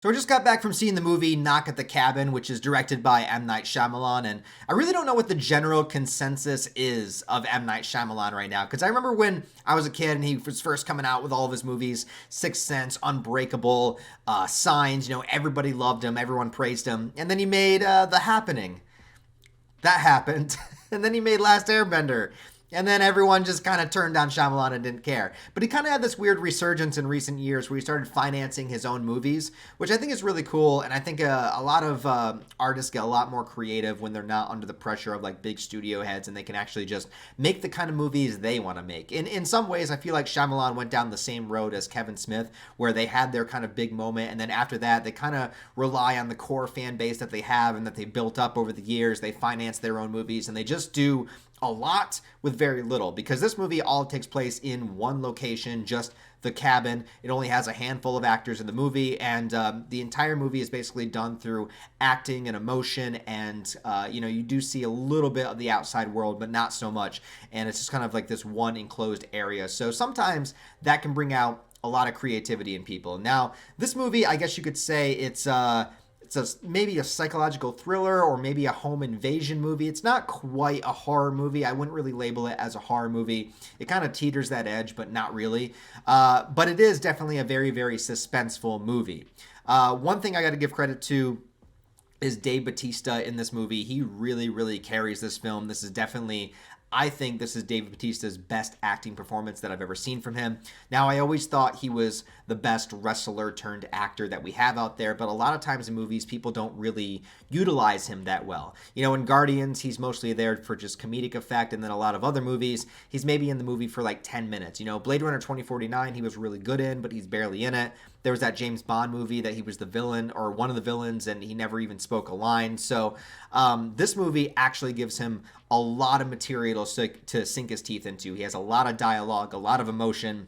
So I just got back from seeing the movie Knock at the Cabin, which is directed by M. Night Shyamalan, and I really don't know what the general consensus is of M. Night Shyamalan right now, because I remember when I was a kid and he was first coming out with all of his movies, Sixth Sense, Unbreakable, Signs, everybody loved him, everyone praised him, and then he made The Happening. That happened. And then he made Last Airbender. And then everyone just kind of turned down Shyamalan and didn't care. But he kind of had this weird resurgence in recent years where he started financing his own movies, which I think is really cool. And I think a lot of artists get a lot more creative when they're not under the pressure of like big studio heads and they can actually just make the kind of movies they want to make. In some ways, I feel like Shyamalan went down the same road as Kevin Smith, where they had their kind of big moment. And then after that, they kind of rely on the core fan base that they have and that they built up over the years. They finance their own movies and they just do a lot with very little, because this movie all takes place in one location, just the cabin. It only has a handful of actors in the movie, and the entire movie is basically done through acting and emotion, and you do see a little bit of the outside world, but not so much, and it's just kind of like this one enclosed area. So sometimes that can bring out a lot of creativity in people. Now, this movie, I guess you could say it's maybe a psychological thriller or maybe a home invasion movie. It's not quite a horror movie. I wouldn't really label it as a horror movie. It kind of teeters that edge, but not really. But it is definitely a very, very suspenseful movie. One thing I got to give credit to is Dave Batista in this movie. He really, really carries this film. This is definitely, I think this is Dave Batista's best acting performance that I've ever seen from him. Now, I always thought he was the best wrestler turned actor that we have out there, but a lot of times in movies, people don't really utilize him that well. In Guardians, he's mostly there for just comedic effect, and then a lot of other movies, he's maybe in the movie for like 10 minutes. Blade Runner 2049, he was really good in, but he's barely in it. There was that James Bond movie that he was the villain or one of the villains, and he never even spoke a line. So this movie actually gives him a lot of material to sink his teeth into. He has a lot of dialogue, a lot of emotion.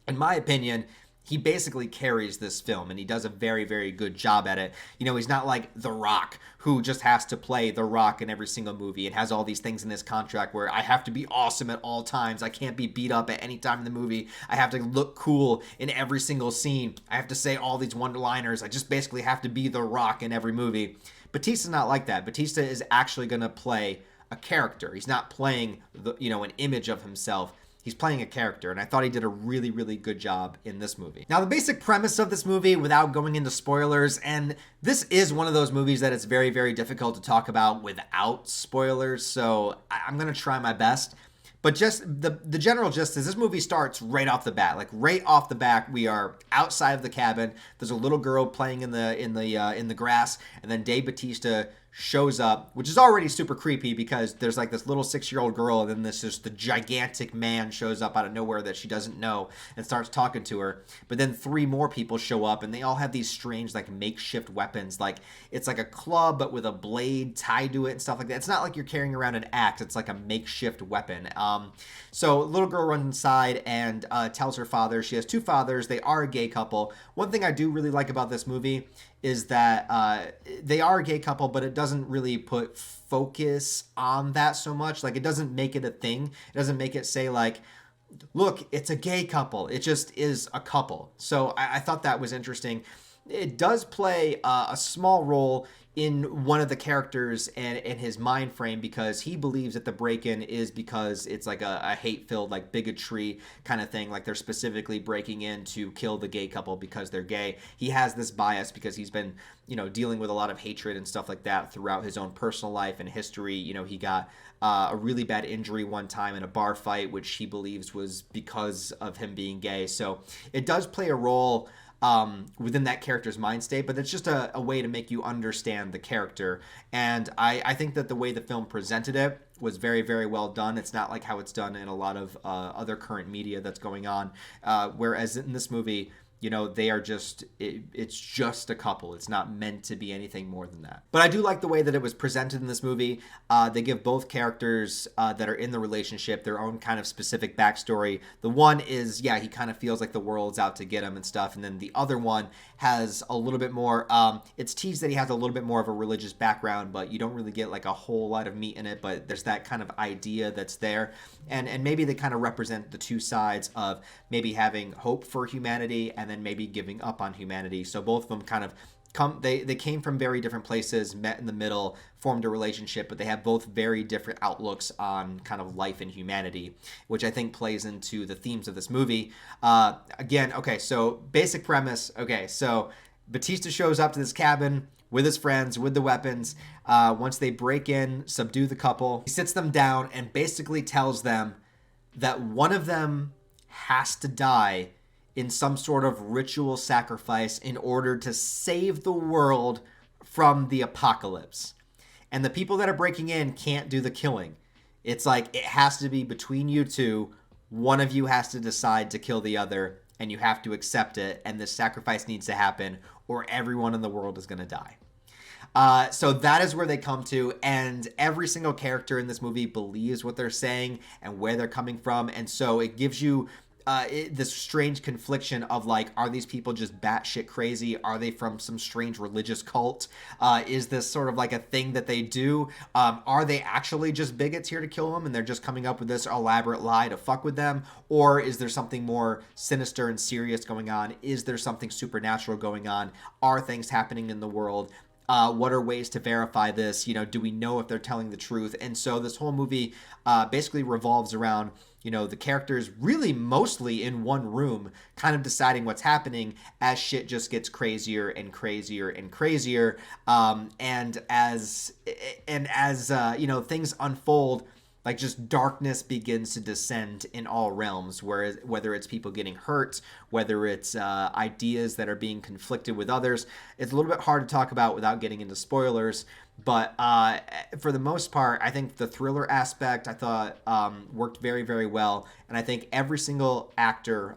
In my opinion, he basically carries this film, and he does a very, very good job at it. He's not like The Rock, who just has to play The Rock in every single movie and has all these things in his contract where I have to be awesome at all times. I can't be beat up at any time in the movie. I have to look cool in every single scene. I have to say all these one-liners. I just basically have to be The Rock in every movie. Batista's not like that. Batista is actually going to play a character. He's not playing an image of himself. He's playing a character, and I thought he did a really, really good job in this movie. Now, the basic premise of this movie, without going into spoilers, and this is one of those movies that it's very, very difficult to talk about without spoilers, so I'm going to try my best. But just the general gist is this movie starts right off the bat. Like right off the bat, we are outside of the cabin. There's a little girl playing in the grass, and then Dave Batista shows up, which is already super creepy because there's like this little 6-year-old girl, and then the gigantic man shows up out of nowhere that she doesn't know and starts talking to her. But then 3 more people show up, and they all have these strange like makeshift weapons. Like it's like a club but with a blade tied to it and stuff like that. It's not like you're carrying around an axe. It's like a makeshift weapon. So little girl runs inside and tells her father. She has 2 fathers. They are a gay couple. One thing I do really like about this movie is that they are a gay couple, but it doesn't really put focus on that so much. Like, it doesn't make it a thing. It doesn't make it say, like, look, it's a gay couple. It just is a couple. So I thought that was interesting. It does play a small role in one of the characters and in his mind frame, because he believes that the break-in is because it's like a hate-filled like bigotry kind of thing, like they're specifically breaking in to kill the gay couple because they're gay. He has this bias because he's been dealing with a lot of hatred and stuff like that throughout his own personal life and history. He got a really bad injury one time in a bar fight, which he believes was because of him being gay. So it does play a role within that character's mind state, but it's just a way to make you understand the character. And I think that the way the film presented it was very, very well done. It's not like how it's done in a lot of other current media that's going on. Whereas in this movie, they are it's just a couple. It's not meant to be anything more than that. But I do like the way that it was presented in this movie. They give both characters that are in the relationship their own kind of specific backstory. The one is, he kind of feels like the world's out to get him and stuff. And then the other one has a little bit more, it's teased that he has a little bit more of a religious background, but you don't really get like a whole lot of meat in it. But there's that kind of idea that's there. And maybe they kind of represent the two sides of maybe having hope for humanity and and then maybe giving up on humanity. So both of them kind of they came from very different places, met in the middle, formed a relationship, but they have both very different outlooks on kind of life and humanity, which I think plays into the themes of this movie. Again, okay, so basic premise. Okay, so Batista shows up to this cabin with his friends, with the weapons. Once they break in, subdue the couple, he sits them down and basically tells them that one of them has to die in some sort of ritual sacrifice in order to save the world from the apocalypse. And the people that are breaking in can't do the killing. It's like it has to be between you two. One of you has to decide to kill the other, and you have to accept it, and this sacrifice needs to happen, or everyone in the world is going to die. So that is where they come to, and every single character in this movie believes what they're saying and where they're coming from, and so it gives you this strange confliction of like, are these people just batshit crazy? Are they from some strange religious cult? Is this sort of like a thing that they do? Are they actually just bigots here to kill them and they're just coming up with this elaborate lie to fuck with them? Or is there something more sinister and serious going on? Is there something supernatural going on? Are things happening in the world? What are ways to verify this? Do we know if they're telling the truth? And so this whole movie basically revolves around, the characters really mostly in one room, kind of deciding what's happening as shit just gets crazier and crazier and crazier. And as things unfold, like just darkness begins to descend in all realms, whether it's people getting hurt, whether it's ideas that are being conflicted with others. It's a little bit hard to talk about without getting into spoilers, but for the most part, I think the thriller aspect I thought worked very, very well, and I think every single actor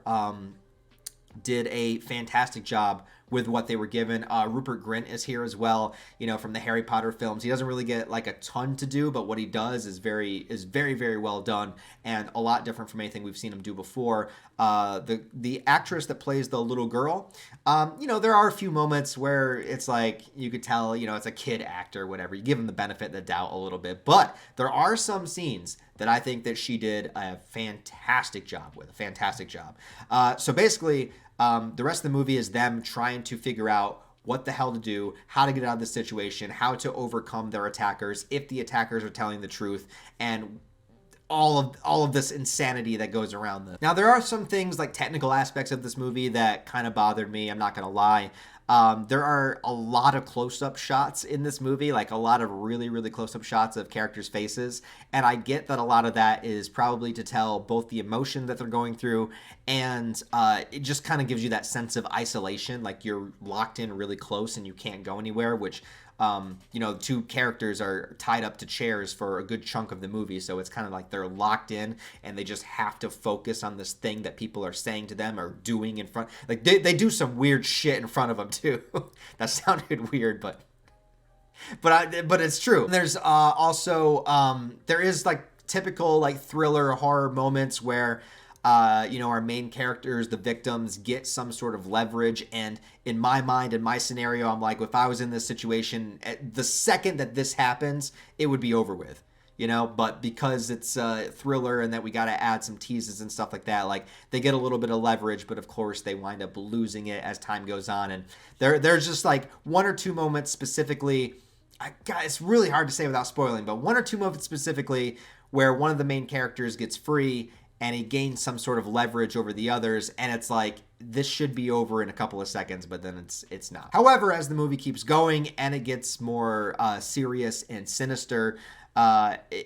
did a fantastic job with what they were given. Rupert Grint is here as well, from the Harry Potter films. He doesn't really get like a ton to do, but what he does is very, very well done, and a lot different from anything we've seen him do before. The actress that plays the little girl, there are a few moments where it's like you could tell, it's a kid actor, whatever. You give him the benefit of the doubt a little bit, but there are some scenes that I think that she did a fantastic job with. So basically, the rest of the movie is them trying to figure out what the hell to do, how to get out of this situation, how to overcome their attackers, if the attackers are telling the truth, and all of this insanity that goes around this. Now, there are some things like technical aspects of this movie that kind of bothered me. I'm not going to lie. There are a lot of close-up shots in this movie, like a lot of really, really close-up shots of characters' faces. And I get that a lot of that is probably to tell both the emotion that they're going through, and it just kind of gives you that sense of isolation, like you're locked in really close and you can't go anywhere, which two characters are tied up to chairs for a good chunk of the movie, so it's kind of like they're locked in and they just have to focus on this thing that people are saying to them or doing in front. Like they do some weird shit in front of them too. That sounded weird, but it's true. There's also there is like typical like thriller horror moments where our main characters, the victims, get some sort of leverage. And in my mind, in my scenario, I'm like, if I was in this situation, the second that this happens, it would be over with, but because it's a thriller and that we got to add some teases and stuff like that, like they get a little bit of leverage, but of course they wind up losing it as time goes on. And there's just like one or two moments specifically, it's really hard to say without spoiling, but one or two moments specifically where one of the main characters gets free and he gains some sort of leverage over the others, and it's like, this should be over in a couple of seconds, but then it's not. However, as the movie keeps going and it gets more serious and sinister,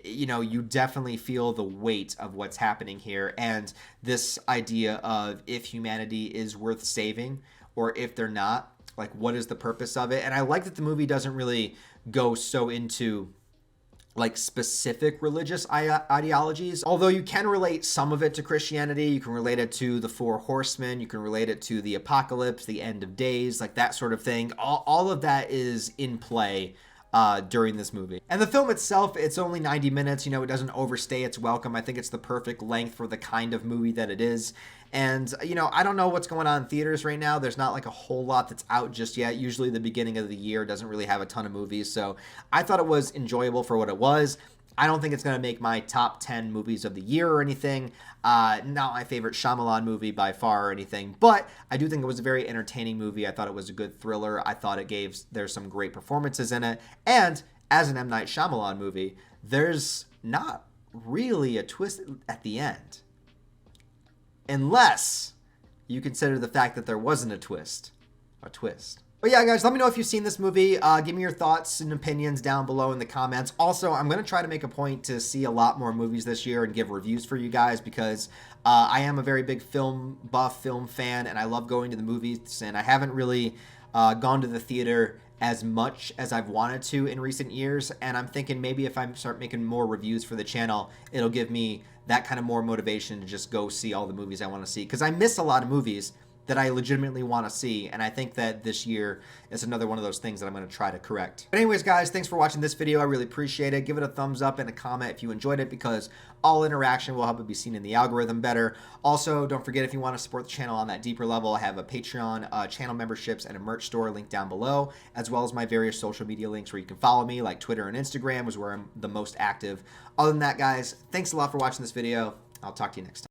you definitely feel the weight of what's happening here, and this idea of if humanity is worth saving or if they're not, like what is the purpose of it. And I like that the movie doesn't really go so into like specific religious ideologies, although you can relate some of it to Christianity. You can relate it to the Four Horsemen, you can relate it to the apocalypse, the end of days, like that sort of thing. All of that is in play during this movie. And the film itself, it's only 90 minutes, it doesn't overstay its welcome. I think it's the perfect length for the kind of movie that it is. And, I don't know what's going on in theaters right now. There's not like a whole lot that's out just yet. Usually the beginning of the year doesn't really have a ton of movies. So I thought it was enjoyable for what it was. I don't think it's going to make my top 10 movies of the year or anything. Not my favorite Shyamalan movie by far or anything, but I do think it was a very entertaining movie. I thought it was a good thriller. I thought there's some great performances in it. And as an M. Night Shyamalan movie, there's not really a twist at the end. Unless you consider the fact that there wasn't a twist. A twist. But yeah, guys, let me know if you've seen this movie. Give me your thoughts and opinions down below in the comments. Also, I'm going to try to make a point to see a lot more movies this year and give reviews for you guys because I am a very big film buff, film fan, and I love going to the movies, and I haven't really gone to the theater as much as I've wanted to in recent years, and I'm thinking maybe if I start making more reviews for the channel, it'll give me that kind of more motivation to just go see all the movies I want to see, because I miss a lot of movies that I legitimately want to see, and I think that this year is another one of those things that I'm going to try to correct. But anyways, guys, thanks for watching this video. I really appreciate it. Give it a thumbs up and a comment if you enjoyed it, because all interaction will help it be seen in the algorithm better. Also, don't forget, if you want to support the channel on that deeper level, I have a Patreon, channel memberships, and a merch store linked down below, as well as my various social media links where you can follow me, like Twitter and Instagram is where I'm the most active. Other than that, guys, thanks a lot for watching this video. I'll talk to you next time.